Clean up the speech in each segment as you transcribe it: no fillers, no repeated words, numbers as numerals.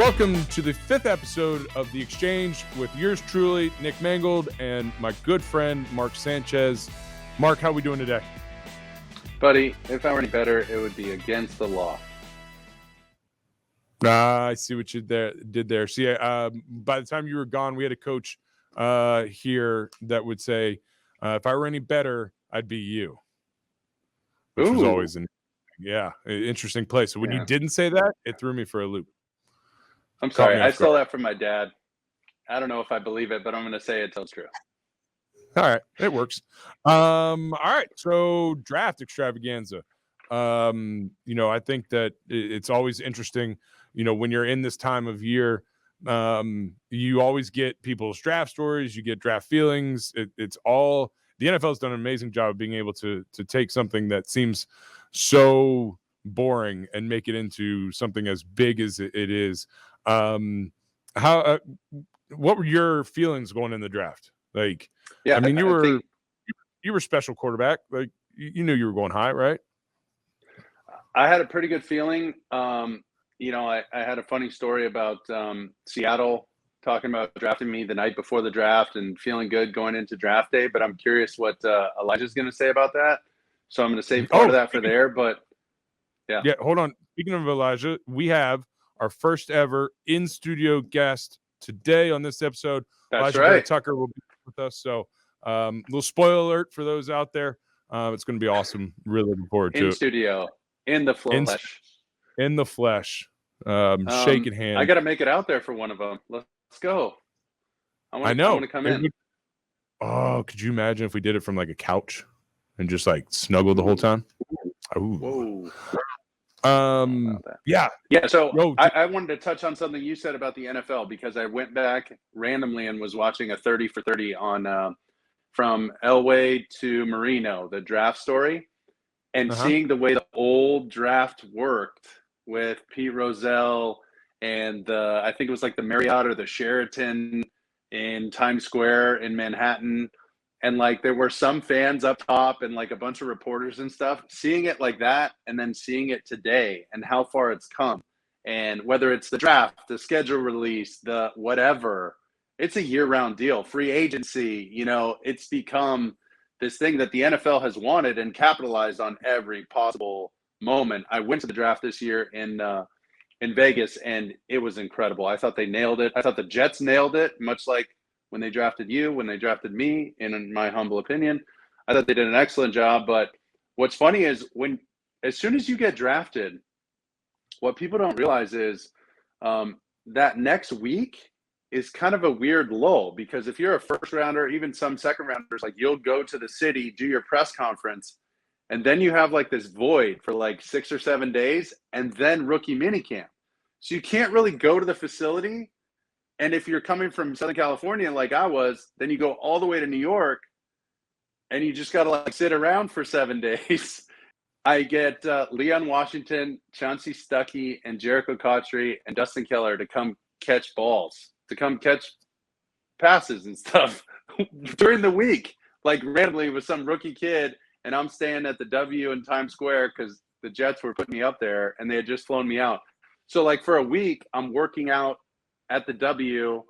Welcome to the 5th episode of The Exchange with yours truly, Nick Mangold, and my good friend, Mark Sanchez. Mark, how are we doing today? Buddy, if I were any better, it would be against the law. I see what you did there. See, by the time you were gone, we had a coach here that would say, if I were any better, I'd be you. Which was always an interesting play. So when you didn't say that, it threw me for a loop. I'm sorry. I stole that from my dad. I don't know if I believe it, but I'm going to say it till it's true. All right. It works. All right. So draft extravaganza. I think that it's always interesting, when you're in this time of year, you always get people's draft stories, you get draft feelings. It's all, the NFL's done an amazing job of being able to take something that seems so boring and make it into something as big as it is. What were your feelings going in the draft? Like, yeah, I mean, you were special quarterback. Like, you knew you were going high, right? I had a pretty good feeling. I had a funny story about Seattle talking about drafting me the night before the draft and feeling good going into draft day. But I'm curious what Elijah's going to say about that. So I'm going to save part of that for there. But yeah, hold on. Speaking of Elijah, we have our first ever in-studio guest today on this episode. That's Elijah right. Vera-Tucker will be with us. So little spoiler alert for those out there. It's going to be awesome. Really looking forward to it. In studio, in the flesh. In the flesh. Shaking hands. I got to make it out there for one of them. Let's go. I know. I want to come in. Could you imagine if we did it from like a couch and just like snuggled the whole time? Ooh. Whoa. Yeah. So I wanted to touch on something you said about the NFL because I went back randomly and was watching a 30 for 30 on from Elway to Marino, the draft story, and seeing the way the old draft worked with Pete Rozelle and I think it was like the Marriott or the Sheraton in Times Square in Manhattan. And like there were some fans up top and like a bunch of reporters and stuff, seeing it like that and then seeing it today and how far it's come. And whether it's the draft, the schedule release, the whatever, it's a year-round deal. Free agency, it's become this thing that the NFL has wanted and capitalized on every possible moment. I went to the draft this year in Vegas and it was incredible. I thought they nailed it. I thought the Jets nailed it, much like when they drafted you, when they drafted me, in my humble opinion. I thought they did an excellent job. But what's funny is as soon as you get drafted, what people don't realize is that next week is kind of a weird lull, because if you're a first rounder, even some second rounders, like you'll go to the city, do your press conference, and then you have like this void for like 6 or 7 days, and then rookie minicamp. So you can't really go to the facility. And if you're coming from Southern California like I was, then you go all the way to New York and you just got to like sit around for 7 days. I get Leon Washington, Chauncey Stuckey, and Jericho Cotchery and Dustin Keller to come catch balls, to come catch passes and stuff during the week, like randomly with some rookie kid. And I'm staying at the W in Times Square because the Jets were putting me up there and they had just flown me out. So like for a week, I'm working out at the W,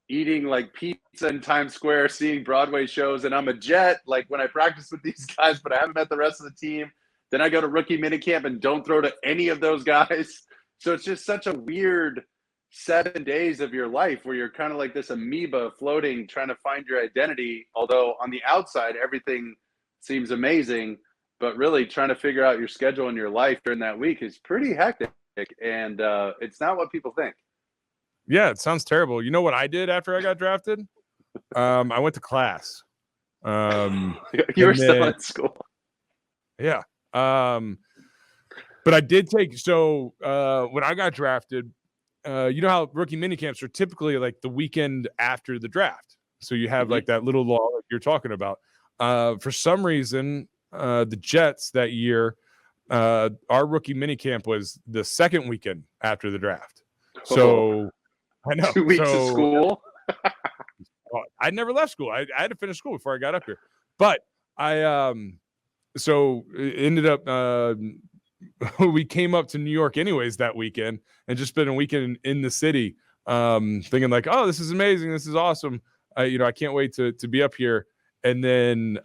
eating like pizza in Times Square, seeing Broadway shows, and I'm a Jet like when I practice with these guys, but I haven't met the rest of the team. Then I go to rookie minicamp and don't throw to any of those guys. So it's just such a weird 7 days of your life where you're kind of like this amoeba floating, trying to find your identity. Although on the outside, everything seems amazing, but really trying to figure out your schedule and your life during that week is pretty hectic. And it's not what people think. Yeah, it sounds terrible. You know what I did after I got drafted? I went to class. You were still at school. Yeah. But I did take, when I got drafted, you know how rookie minicamps are typically like the weekend after the draft. So you have like that little law that you're talking about. For some reason, the Jets that year, our rookie minicamp was the second weekend after the draft. So I know 2 weeks of school. I never left school. I had to finish school before I got up here. But I so it ended up we came up to New York anyways that weekend and just spent a weekend in the city, thinking like, oh, this is amazing, this is awesome. I can't wait to be up here. And then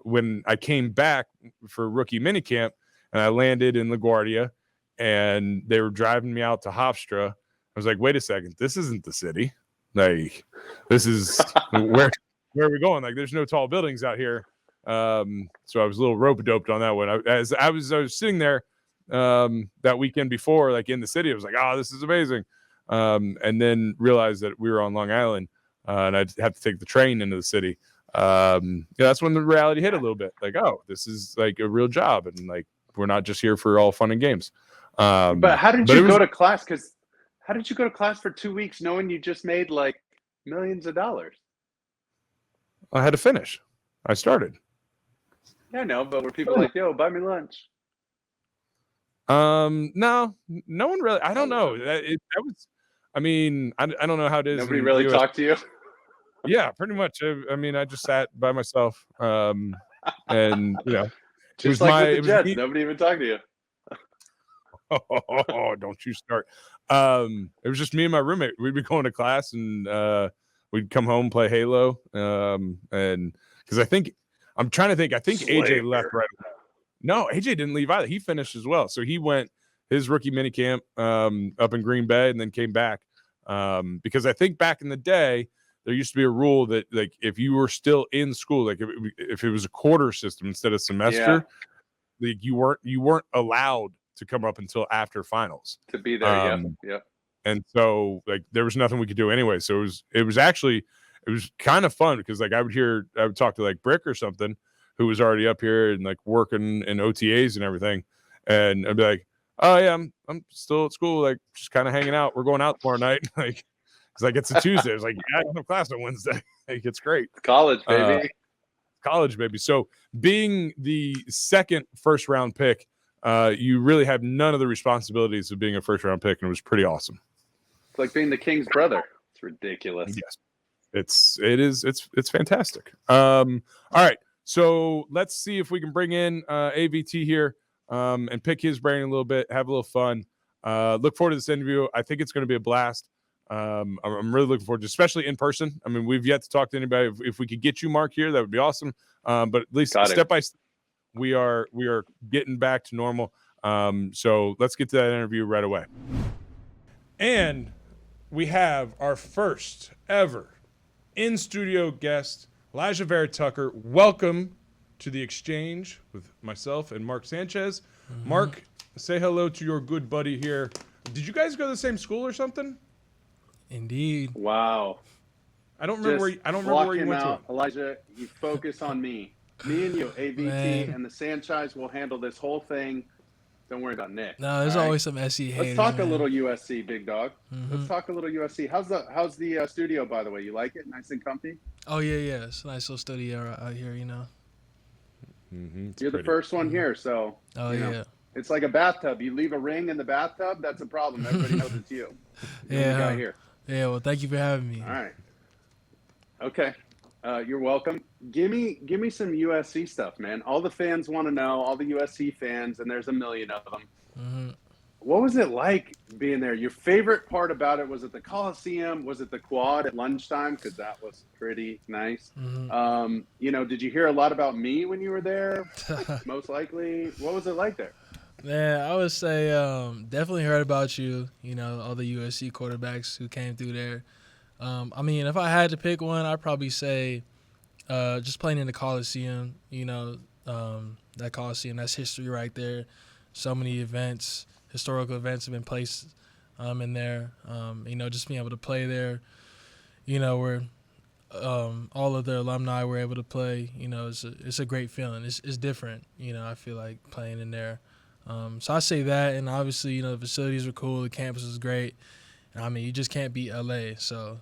when I came back for rookie minicamp and I landed in LaGuardia and they were driving me out to Hofstra, I was like, wait a second, this isn't the city. Like, this is where are we going? Like, there's no tall buildings out here. So I was a little rope-a-doped on that one. I was sitting there that weekend before, like in the city, I was like, oh, this is amazing. And then realized that we were on Long Island and I'd have to take the train into the city. That's when the reality hit a little bit. Like, oh, this is like a real job, and like we're not just here for all fun and games. But how did you go to class? Because how did you go to class for 2 weeks knowing you just made like millions of dollars? I had to finish. I started. Yeah, I know, but were people like, yo, buy me lunch? No one really. I don't know. That was. I mean, I don't know how it is. Nobody really talked to you. Yeah, pretty much. I mean, I just sat by myself, and just like with the Jets, nobody even talked to you. Oh, don't you start. It was just me and my roommate. We'd be going to class, and we'd come home, play Halo, and because I think AJ left right away. No, AJ didn't leave either. He finished as well, so he went his rookie minicamp up in Green Bay, and then came back because I think back in the day there used to be a rule that like if you were still in school, like if it was a quarter system instead of semester, like you weren't allowed to come up until after finals to be there. Yeah. And so like there was nothing we could do anyway. So it was kind of fun because like I would talk to like Brick or something who was already up here and like working in OTAs and everything, and I'd be like, oh yeah, I'm still at school, like just kind of hanging out. We're going out tomorrow night, like. Because like it's a Tuesday. It's like, I don't have class on Wednesday. Like, it's great. College, baby. College, baby. So being the second first round pick, you really have none of the responsibilities of being a first round pick, and it was pretty awesome. It's like being the king's brother. It's ridiculous. Yes. It's fantastic. All right. So let's see if we can bring in AVT here and pick his brain a little bit, have a little fun. Look forward to this interview. I think it's going to be a blast. I'm really looking forward to, especially in person. I mean, we've yet to talk to anybody. If we could get you, Mark, here, that would be awesome. But at least step by step, we are getting back to normal. So let's get to that interview right away. And we have our first ever in studio guest, Alijah Vera-Tucker. Welcome to the exchange with myself and Mark Sanchez. Mm-hmm. Mark, say hello to your good buddy here. Did you guys go to the same school or something? Indeed. Wow. I don't remember where you went to. Elijah, you focus on me. Me and you, AVT and the Sanchez will handle this whole thing. Don't worry about Nick. No, there's always some SC haters. Let's talk a little USC, big dog. Mm-hmm. Let's talk a little USC. How's the studio, by the way? You like it? Nice and comfy? Oh, yeah. It's a nice little studio out here, you know. Mm-hmm. You're the first one here, so. Oh, yeah. It's like a bathtub. You leave a ring in the bathtub, that's a problem. Everybody knows it's you. Yeah. Here. Yeah, well, thank you for having me. All right. Okay. You're welcome. Give me some USC stuff, man. All the fans want to know, all the USC fans, and there's a million of them. Mm-hmm. What was it like being there? Your favorite part about it, was it the Coliseum? Was it the quad at lunchtime? Because that was pretty nice. Mm-hmm. Did you hear a lot about me when you were there? Most likely. What was it like there? Man, I would say definitely heard about you, all the USC quarterbacks who came through there. I mean, if I had to pick one, I'd probably say just playing in the Coliseum, that Coliseum, that's history right there. So many events, historical events have been placed in there. Just being able to play there, where all of the alumni were able to play, it's a great feeling. It's different, I feel like playing in there. So I say that, and obviously, the facilities were cool, the campus was great. I mean, you just can't beat LA, so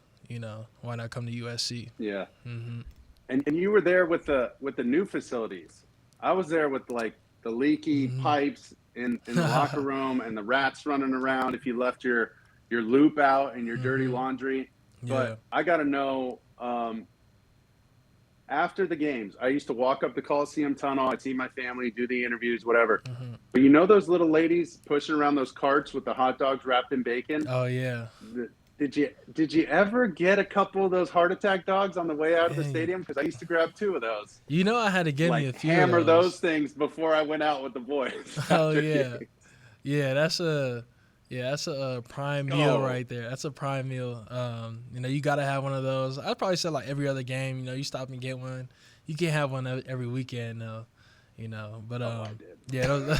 why not come to USC? Yeah. Mm-hmm. And you were there with the new facilities. I was there with like the leaky pipes in the locker room and the rats running around if you left your loop out and your dirty laundry. But I got to know, after the games, I used to walk up the Coliseum tunnel. I'd see my family, do the interviews, whatever. Mhm. But you know those little ladies pushing around those carts with the hot dogs wrapped in bacon? Oh yeah. Did you ever get a couple of those heart attack dogs on the way out of the Dang. stadium? Because I used to grab 2 of those. You know I had to get me a Like few hammer of those things before I went out with the boys. Oh after yeah. games. Yeah, that's a prime meal Oh. right there. That's a prime meal. You know, you gotta have one of those. I'd probably say like every other game. You know, you stop and get one. You can't have one every weekend though. You know, but I did. yeah,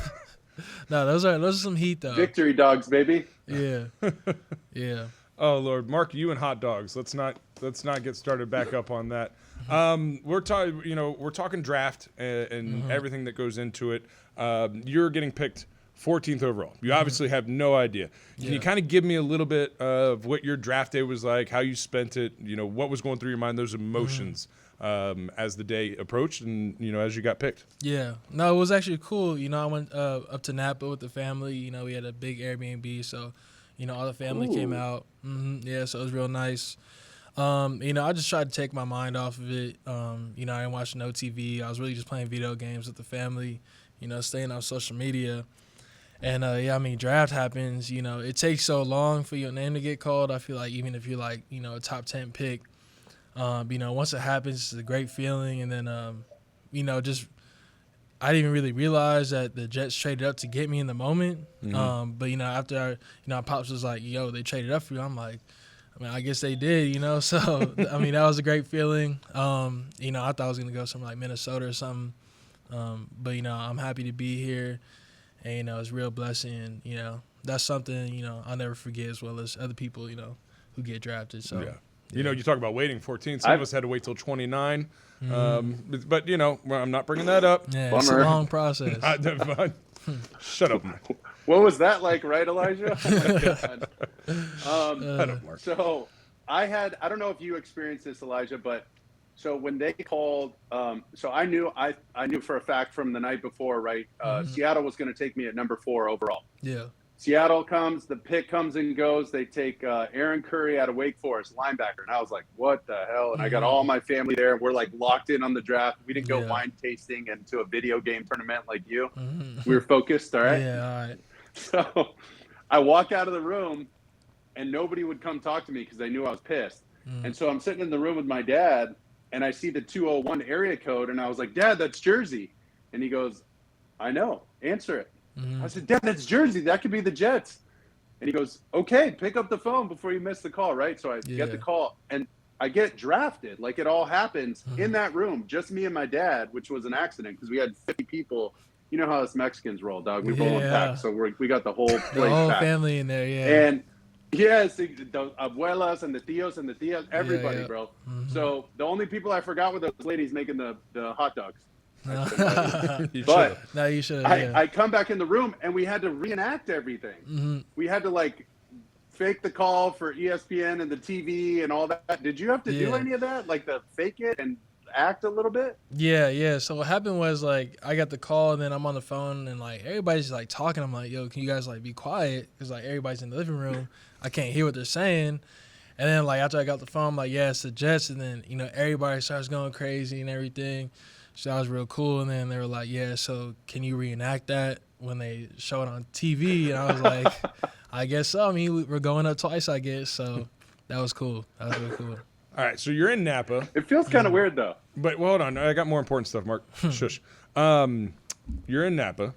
no, those are some heat though. Victory dogs, baby. Yeah, yeah. Oh Lord, Mark, you and hot dogs. Let's not get started back up on that. We're talking draft and everything that goes into it. You're getting picked 14th overall. You obviously have no idea. Can you kind of give me a little bit of what your draft day was like, how you spent it, you know, what was going through your mind, those emotions as the day approached and, you know, as you got picked? Yeah. No, it was actually cool. You know, I went up to Napa with the family. You know, we had a big Airbnb, so, you know, all the family came out. Yeah, so it was real nice. You know, I just tried to take my mind off of it. You know, I didn't watch no TV. I was really just playing video games with the family, you know, staying on social media. And, yeah, I mean, draft happens. You know, it takes so long for your name to get called. I feel like even if you're, like, you know, a top 10 pick, you know, once it happens, it's a great feeling. And then, you know, just I didn't even really realize that the Jets traded up to get me in the moment. But, you know, after, my pops was like, yo, they traded up for you. I'm like, I mean, I guess they did, you know. So, I mean, that was a great feeling. You know, I thought I was going to go somewhere like Minnesota or something. But, you know, I'm happy to be here. And, you know, it's a real blessing. And, you know, that's something, you know, I'll never forget, as well as other people, you know, who get drafted. So, yeah. You know, you talk about waiting 14. Some of us had to wait till 29. But, you know, I'm not bringing that up. Yeah, it's a long process. Shut up, Mark. What was that like, right, Elijah? Oh my God. Shut up, Mark. So I don't know if you experienced this, Elijah, but so when they called, so I knew for a fact from the night before, right? Seattle was going to take me at number 4 overall. Yeah. Seattle comes, the pick comes and goes. They take Aaron Curry out of Wake Forest, linebacker. And I was like, what the hell? And I got all my family there. We're like locked in on the draft. We didn't go wine tasting into a video game tournament like you. We were focused, all right? Yeah, all right. So I walk out of the room and nobody would come talk to me because they knew I was pissed. And so I'm sitting in the room with my dad and I see the 201 area code and I was like, Dad, that's Jersey. And he goes, I know, answer it. I said, Dad, that's Jersey. That could be the Jets. And he goes, okay, pick up the phone before you miss the call, right? So I get the call and I get drafted. Like it all happens in that room, just me and my dad, which was an accident because we had 50 people. You know how us Mexicans roll, dog. We roll in packs, so we got the whole place The whole packed. family in there, yeah. And yes, the abuelas and the tios and the tias, everybody, yeah. bro. So the only people I forgot were those ladies making the hot dogs. But no, you should. I come back in the room and we had to reenact everything. We had to like fake the call for ESPN and the TV and all that. Did you have to do any of that? Like the fake it and act a little bit? Yeah. So what happened was like I got the call and then I'm on the phone and like everybody's like talking. I'm like, yo, can you guys like be quiet? Because like everybody's in the living room. I can't hear what they're saying. And then like after I got the phone, I'm like, yeah, it's the Jets. And then, you know, everybody starts going crazy and everything. So that was real cool. And then they were like, yeah, so can you reenact that when they show it on TV? And I was like, I guess so. I mean, we're going up twice, I guess. So that was cool. That was really cool. All right, so you're in Napa. It feels kind of weird, though. But well, hold on. I got more important stuff, Mark. Shush. You're in Napa.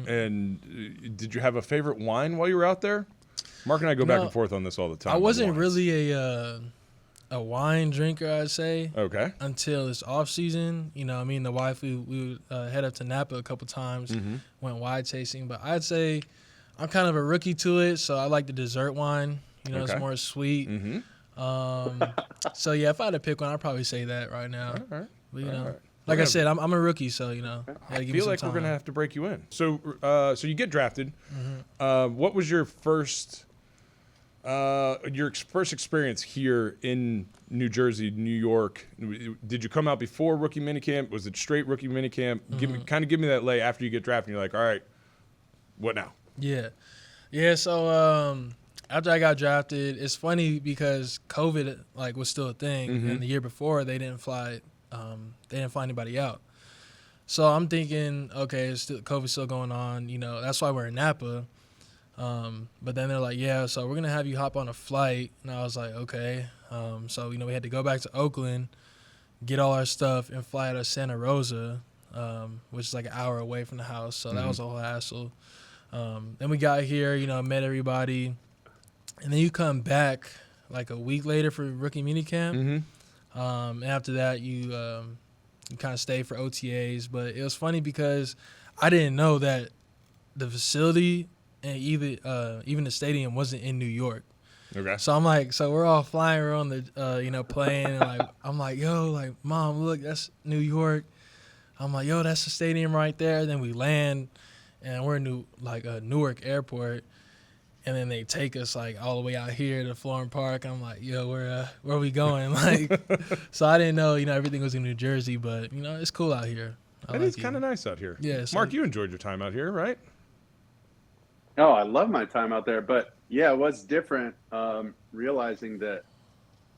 And did you have a favorite wine while you were out there? Mark and I go back and forth on this all the time. I wasn't really a wine drinker, I'd say. Okay. Until this off season, you know, me and the wife, we would head up to Napa a couple times, went wine tasting. But I'd say I'm kind of a rookie to it, so I like the dessert wine. You know, it's more sweet. So yeah, if I had to pick one, I'd probably say that right now. All right. But you know, like I said, I'm a rookie, so you know, I feel like we're gonna have to break you in. So, so you get drafted. What was your first experience here in New Jersey, New York? Did you come out before rookie minicamp? Was it straight rookie minicamp? Give me that lay after you get drafted. And you're like, all right, what now? Yeah. So after I got drafted, it's funny because COVID like was still a thing, and the year before they didn't fly they didn't fly anybody out. So I'm thinking, okay, COVID's still going on. That's why we're in Napa. But then they're like, yeah, so we're going to have you hop on a flight. And I was like, okay. So, we had to go back to Oakland, get all our stuff, and fly to Santa Rosa, which is like an hour away from the house. So that was a whole hassle. Then we got here, met everybody. And then you come back like a week later for rookie minicamp. And after that, you kind of stay for OTAs. But it was funny because I didn't know that the facility and even the stadium wasn't in New York. Okay. So I'm like, we're all flying, we're on the plane, and I'm like, yo, like, Mom, look, that's New York. I'm like, yo, that's the stadium right there. Then we land, and we're in Newark Airport. And then they take us like all the way out here to Florham Park. I'm like, yo, where are we going? So I didn't know, everything was in New Jersey, but it's cool out here. It is kind of nice out here. Yeah. So, Mark, you enjoyed your time out here, right? Oh, I love my time out there, but yeah, it was different. Realizing that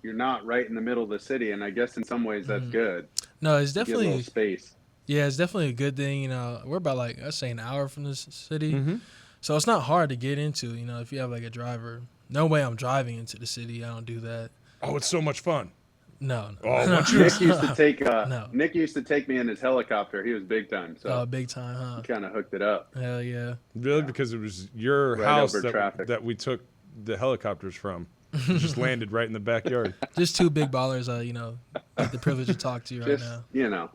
you're not right in the middle of the city, and I guess in some ways that's good. No, it's Get a definitely little space. Yeah, it's definitely a good thing. We're about let's say an hour from this city. Mm-hmm. So it's not hard to get into, if you have like a driver. No way I'm driving into the city. I don't do that. Oh, it's so much fun. No. Oh, Nick used to take No. Nick used to take me in his helicopter. He was big time, so Big time, huh? he kind of hooked it up. Hell yeah. Really? Because it was your Right house over traffic. that we took the helicopters from. It just landed right in the backyard. Just two big ballers, get the privilege to talk to you right Just now.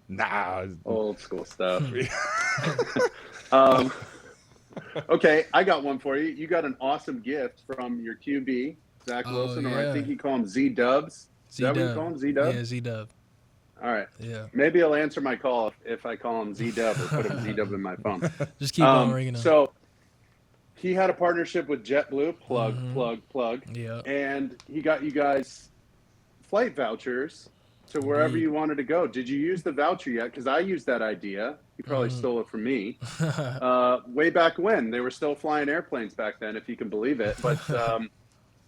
Nah. Old school stuff. Okay, I got one for you. You got an awesome gift from your QB, Zach Wilson, or I think you call him Z-Dubs. Is that what you call him, Z-Dub? Yeah, Z-Dub. All right. Yeah. Maybe he'll answer my call if I call him Z-Dub or put him Z-Dub in my phone. Just keep on ringing him. So he had a partnership with JetBlue, plug. Yeah. And he got you guys flight vouchers to wherever you wanted to go. Did you use the voucher yet? Because I used that idea. He probably stole it from me. Way back when. They were still flying airplanes back then, if you can believe it. But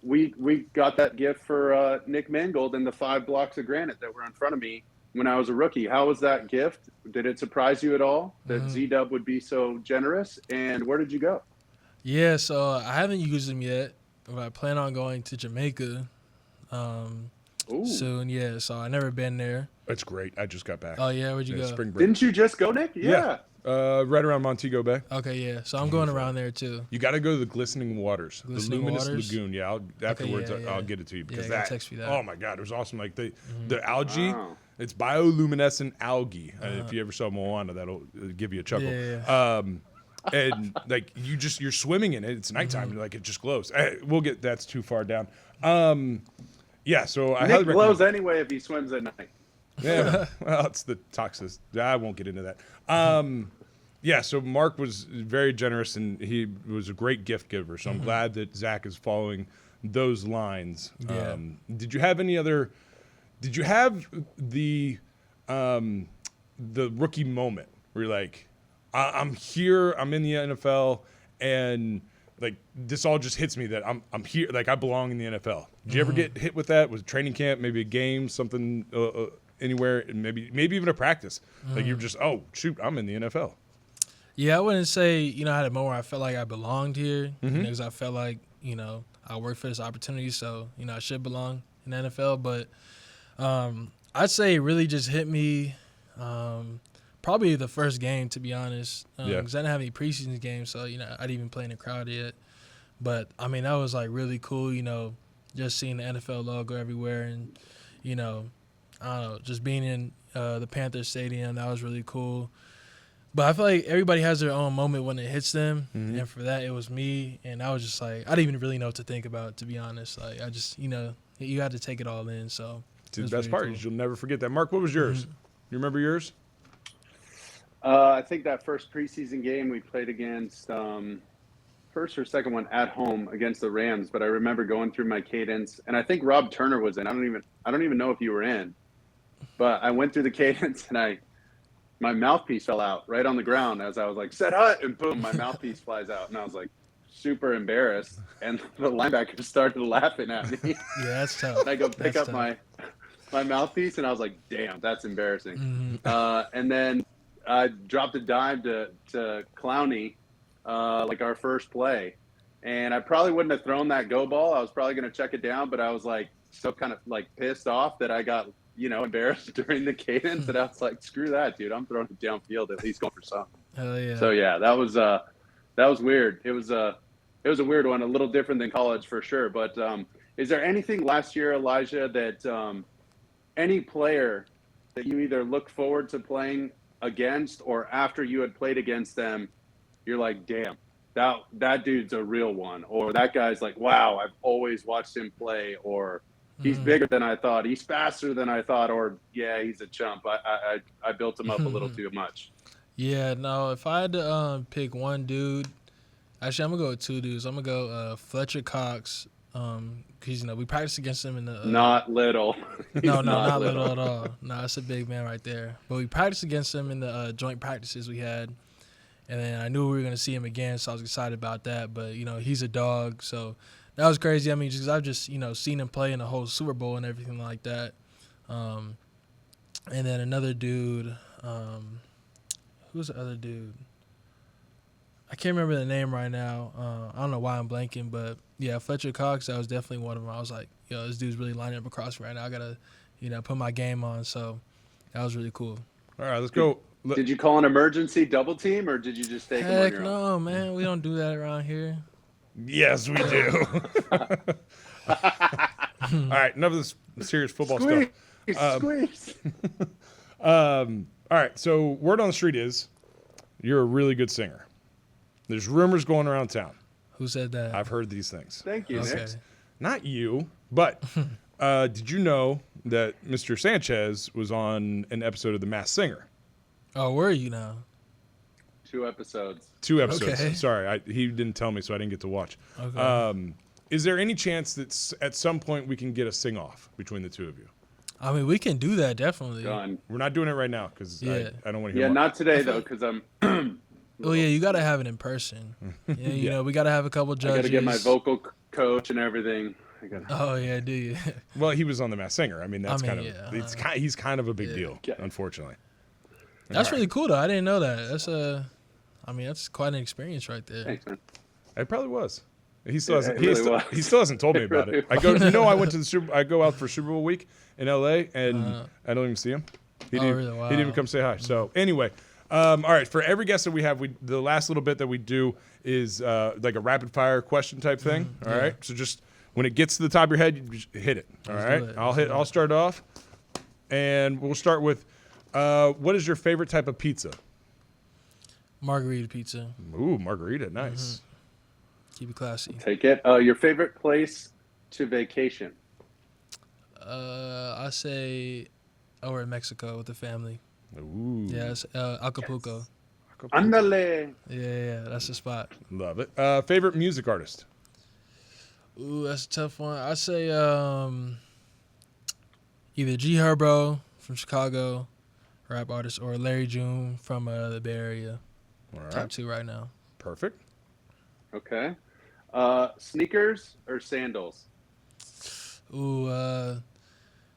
we got that gift for Nick Mangold and the 5 blocks of granite that were in front of me when I was a rookie. How was that gift? Did it surprise you at all that Z-Dub would be so generous? And where did you go? Yeah, so I haven't used them yet, but I plan on going to Jamaica soon. Yeah, so I've never been there. It's great. I just got back. Oh, yeah? Where'd you go? Spring break. Didn't you just go, Nick? Yeah. Right around Montego Bay. Okay, yeah. So I'm going around there, too. You got to go to the Glistening Waters. Glistening the Luminous Waters? Lagoon. Yeah, afterwards yeah. I'll get it to you. Because Yeah, text me that. Oh, my God. It was awesome. Like the algae, Wow. it's bioluminescent algae. If you ever saw Moana, that'll give you a chuckle. Yeah. And like you're swimming in it. It's nighttime. Like it just glows. That's too far down. Yeah. So I Nick glows anyway if he swims at night. Yeah. Well, it's the toxins. I won't get into that. Yeah. So Mark was very generous and he was a great gift giver. So I'm glad that Zach is following those lines. Yeah. Did you have any other? Did you have the rookie moment where you're like, I'm here, I'm in the NFL, and like this all just hits me that I'm here, like I belong in the NFL. Did you ever get hit with that? Was it training camp, maybe a game, something anywhere, maybe even a practice? Like you're just, oh shoot, I'm in the NFL. Yeah, I wouldn't say I had a moment where I felt like I belonged here because I felt like I worked for this opportunity, so I should belong in the NFL. But I'd say it really just hit me. Probably the first game, to be honest, because I didn't have any preseason games, so I didn't even play in the crowd yet. But I mean, that was like really cool, just seeing the NFL logo everywhere, and I don't know, just being in the Panthers Stadium, that was really cool. But I feel like everybody has their own moment when it hits them, and for that, it was me, and I was just like, I didn't even really know what to think about, to be honest. Like I just, you had to take it all in. So the best part is you'll never forget that. Mark, what was yours? You remember yours? I think that first preseason game we played against first or second one at home against the Rams, but I remember going through my cadence, and I think Rob Turner was in. I don't even know if you were in, but I went through the cadence and my mouthpiece fell out right on the ground as I was like, set hut, and boom, my mouthpiece flies out, and I was like super embarrassed, and the linebacker started laughing at me. Yeah, that's tough. And I go pick up my mouthpiece, and I was like, damn, that's embarrassing. Mhm. And then I dropped a dime to Clowney, like our first play. And I probably wouldn't have thrown that go ball. I was probably going to check it down, but I was like so kind of like pissed off that I got, embarrassed during the cadence that I was like, screw that, dude. I'm throwing it downfield, at least going for something. Hell yeah. So yeah, that was weird. It was a weird one, a little different than college for sure. But is there anything last year, Elijah, that any player that you either look forward to playing against or after you had played against them, you're like, damn, that dude's a real one, or that guy's like, wow, I've always watched him play, or he's bigger than I thought, he's faster than I thought, or yeah, he's a chump. I built him up a little too much. Yeah, no, if I had to pick one dude, actually, I'm going to go with two dudes. I'm going to go Fletcher Cox, because, we practiced against him in the Not little. No, not little at all. No, that's a big man right there. But we practiced against him in the joint practices we had. And then I knew we were going to see him again, so I was excited about that. But, he's a dog, so that was crazy. I mean, just 'cause I've just, seen him play in the whole Super Bowl and everything like that. And then another dude, who's the other dude? I can't remember the name right now. I don't know why I'm blanking, but, yeah, Fletcher Cox, that was definitely one of them. I was like, yo, this dude's really lining up across me right now. I got to, put my game on. So that was really cool. All right, let's go. Did you call an emergency double team, or did you just take him on Heck your own? no, man. We don't do that around here. Yes, we do. All right, enough of this serious football Squeeze, stuff. squeeze. All right, so word on the street is you're a really good singer. There's rumors going around town. Who said that? I've heard these things. Thank you, Okay. Nick. Not you, but did you know that Mr. Sanchez was on an episode of The Masked Singer? Oh, where are you now? 2 episodes. 2 episodes. Okay. Sorry, he didn't tell me, so I didn't get to watch. Okay. Is there any chance that at some point we can get a sing-off between the two of you? I mean, we can do that, definitely. Done. We're not doing it right now because Yeah. I don't want to hear Yeah, more. not today though, because I'm. Oh, yeah, you got to have it in person. Yeah, you know, we got to have a couple I judges. got to get my vocal coach and everything. Oh, yeah, do you? Well, he was on The Masked Singer. I mean, that's yeah, he's kind of a big yeah. deal, Okay. unfortunately. That's All right. really cool, though. I didn't know that. That's quite an experience right there. Thanks, man. It probably was. He still It hasn't. really was. He still hasn't told me about really it. I go. I went to the Super. I go out for Super Bowl week in LA, and I don't even see him. He didn't. really? Wow. He didn't even come say hi. So anyway, all right. For every guest that we have, the last little bit that we do is like a rapid fire question type thing. All right. So just when it gets to the top of your head, you just hit it. All Let's right. do it. I'll start off, and we'll start with what is your favorite type of pizza? Margarita pizza. Ooh, margarita. Nice. Keep it classy. Take it. Your favorite place to vacation? I say we're in Mexico with the family. Ooh. Yeah, it's Acapulco. Andale. Yeah, that's the spot. Love it. Favorite music artist? Ooh, that's a tough one. I say either G Herbo from Chicago, rap artist, or Larry June from the Bay Area. All right. Top 2 right now. Perfect. Okay. Sneakers or sandals? Ooh,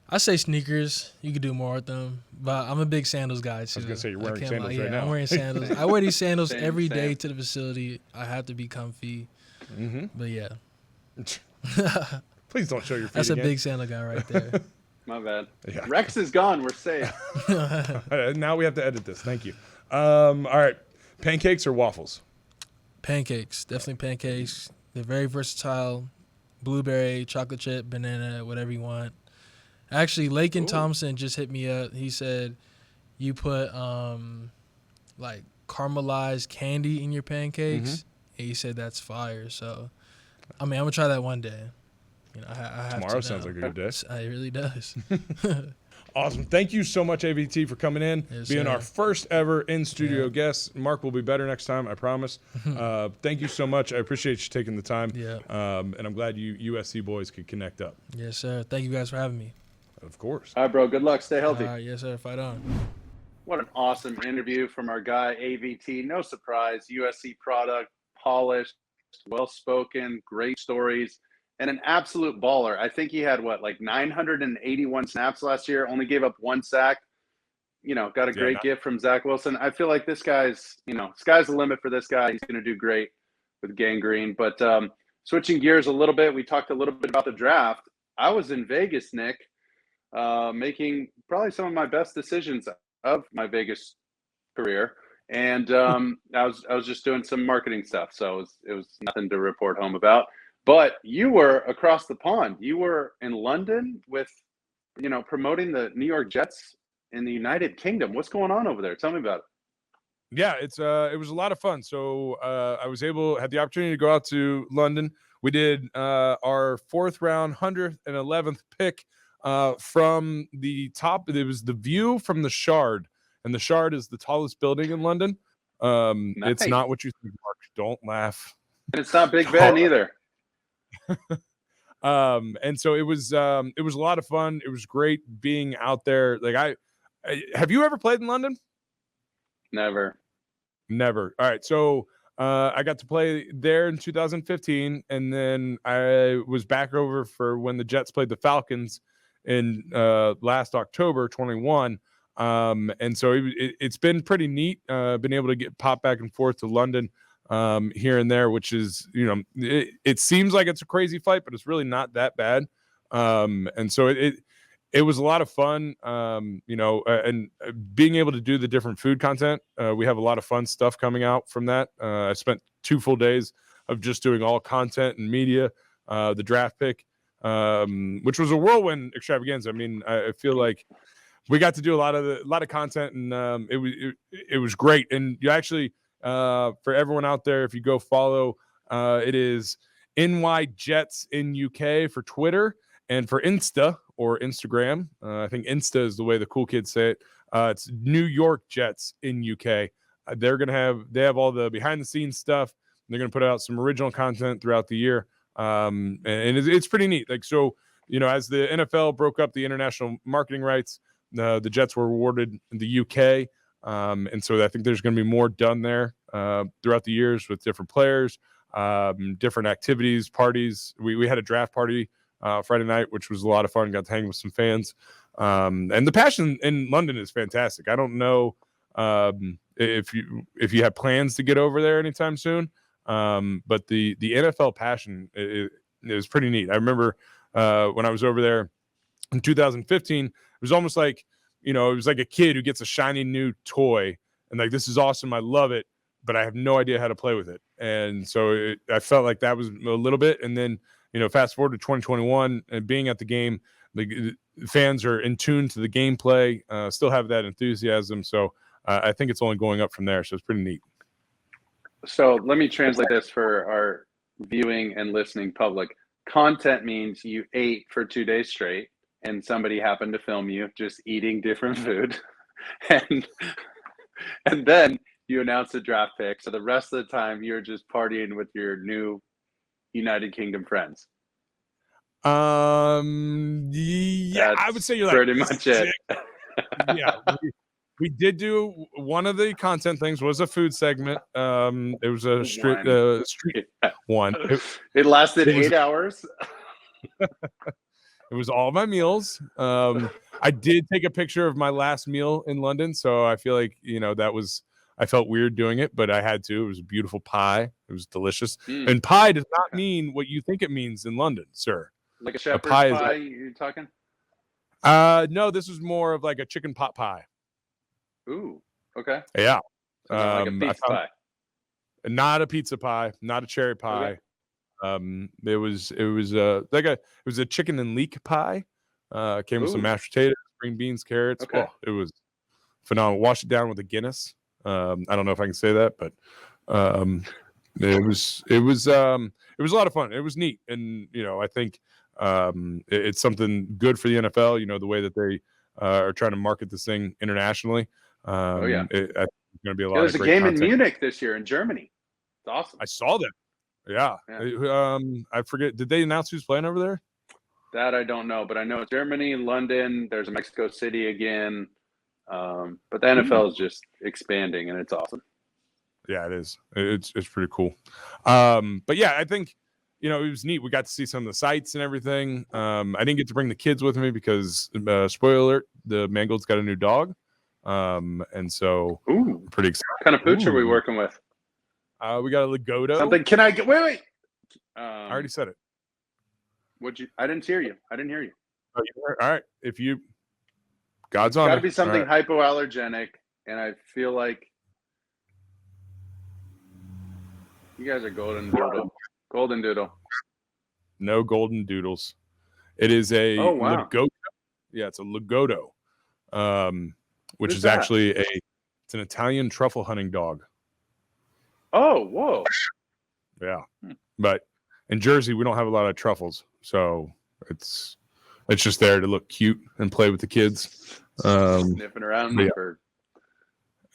I say sneakers. You could do more with them, but I'm a big sandals guy too. I was gonna say you're wearing can't sandals lie. right Yeah, now. I'm wearing sandals. I wear these sandals Same, every day same. to the facility. I have to be comfy. Mm-hmm. But yeah, Please don't show your feet that's again. a big sandal guy right there. My bad. Yeah. Rex is gone. We're safe. Now we have to edit this. Thank you. All right. Pancakes or waffles? Pancakes, definitely pancakes. They're very versatile. Blueberry, chocolate chip, banana, whatever you want. Actually, Lakin Ooh. Thompson just hit me up. He said you put like caramelized candy in your pancakes. And he said that's fire. So, I mean, I'm gonna try that one day. You know, I have Tomorrow to sounds now. like a good day. It really does. Awesome. Thank you so much, AVT, for coming in, Yes, being sir. our first ever in-studio Yeah. guest. Mark will be better next time, I promise. Thank you so much. I appreciate you taking the time. Yeah. And I'm glad you USC boys could connect up. Yes, sir. Thank you guys for having me. Of course. All right, bro. Good luck. Stay healthy. All right, yes, sir. Fight on. What an awesome interview from our guy, AVT. No surprise, USC product, polished, well-spoken, great stories. and an absolute baller. I think he had like 981 snaps last year, only gave up 1 sack. Got a great gift from Zach Wilson. I feel like this guy's, sky's the limit for this guy. He's going to do great with gangrene. But switching gears a little bit, we talked a little bit about the draft. I was in Vegas, Nick, making probably some of my best decisions of my Vegas career. And I was just doing some marketing stuff. So it was nothing to report home about. But you were across the pond. You were in London with, promoting the New York Jets in the United Kingdom. What's going on over there? Tell me about it. Yeah, it was a lot of fun. So I had the opportunity to go out to London. We did our 4th round, 111th pick from the top. It was the view from the Shard, and the Shard is the tallest building in London. Nice. It's not what you think, Mark. Don't laugh. And it's not Big Ben either. And so it was a lot of fun. It was great being out there. Like have you ever played in London? Never. All right. So I got to play there in 2015, and then I was back over for when the Jets played the Falcons in last October 21. And so it's been pretty neat. Been able to pop back and forth to London here and there, which is, it seems like it's a crazy flight, but it's really not that bad. And so it was a lot of fun, and being able to do the different food content. We have a lot of fun stuff coming out from that. I spent 2 full days of just doing all content and media, the draft pick, which was a whirlwind extravaganza. I mean, I feel like we got to do a lot of content, and it was great. And you actually, for everyone out there, if you go follow, it is NY Jets in UK for Twitter, and for Insta or Instagram, I think Insta is the way the cool kids say it. It's New York Jets in UK. They have all the behind the scenes stuff. They're going to put out some original content throughout the year, and it's pretty neat. Like, so, as the NFL broke up the international marketing rights, the Jets were awarded in the UK, and so I think there's going to be more done there throughout the years with different players, different activities, parties. We had a draft party Friday night, which was a lot of fun. Got to hang with some fans, and the passion in London is fantastic. I don't know if you have plans to get over there anytime soon, but the NFL passion is pretty neat. I remember when I was over there in 2015, it was almost like, it was like a kid who gets a shiny new toy and like, this is awesome, I love it, but I have no idea how to play with it. And so I felt like that was a little bit. And then, fast forward to 2021 and being at the game, the fans are in tune to the gameplay, still have that enthusiasm. So I think it's only going up from there. So it's pretty neat. So let me translate this for our viewing and listening public. Content means you ate for 2 days straight and somebody happened to film you just eating different food. and then you announce the draft pick. So the rest of the time you're just partying with your new United Kingdom friends. Yeah, That's I would say you're pretty much it. Yeah, we did do one of the content things was a food segment. It was a street one. It lasted 8 hours. It was all my meals. I did take a picture of my last meal in London, so I feel like I felt weird doing it, but I had to. It was a beautiful pie. It was delicious. And pie does not mean what you think it means in London, sir. Like a shepherd's pie you're talking? No, this was more of like a chicken pot pie. Ooh, okay. Yeah. So not like a pizza pie. Not a pizza pie, not a cherry pie. Okay. It was a chicken and leek pie. Came with some mashed potatoes, green beans, carrots. Okay. Oh, it was phenomenal. Wash it down with a Guinness. I don't know if I can say that, but it was a lot of fun. It was neat, and I think it's something good for the NFL. The way that they are trying to market this thing internationally. I think it's going to be a lot. There's a game in Munich this year in Germany. It's awesome. I saw that. Yeah. I forget. Did they announce who's playing over there? That I don't know, but I know it's Germany, London. There's a Mexico City again. But the NFL is just expanding, and it's awesome. Yeah, it is. It's pretty cool. But yeah, I think you know, it was neat. We got to see some of the sights and everything. I didn't get to bring the kids with me because, spoiler alert, the Mangold's got a new dog. And so Ooh, I'm pretty excited. what kind of pooch are we working with? We got a Ligoto. Something. Can I get? Wait. I already said it. Would you? I didn't hear you. Oh, all right. If you, God's on. Got to be something hypoallergenic, and I feel like you guys are golden doodle. Golden doodle. No golden doodles. It is a Ligoto. Yeah, it's a Ligoto, which is actually it's an Italian truffle hunting dog. Oh, whoa. Yeah, but in Jersey we don't have a lot of truffles, so it's just there to look cute and play with the kids. Sniffing around for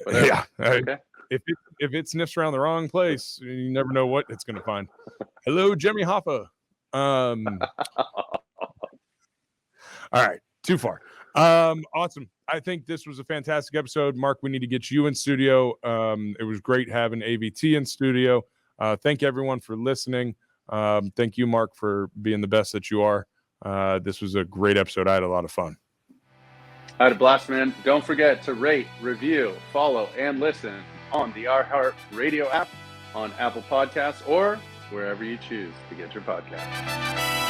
whatever. Yeah. Okay. If it sniffs around the wrong place, you never know what it's going to find. Hello, Jimmy Hoffa. All right, too far. Awesome. I think this was a fantastic episode. Mark, we need to get you in studio. It was great having AVT in studio. Thank everyone for listening. Thank you, Mark, for being the best that you are. This was a great episode. I had a lot of fun. I had a blast, man. Don't forget to rate, review, follow, and listen on the iHeart Radio app, on Apple Podcasts, or wherever you choose to get your podcast.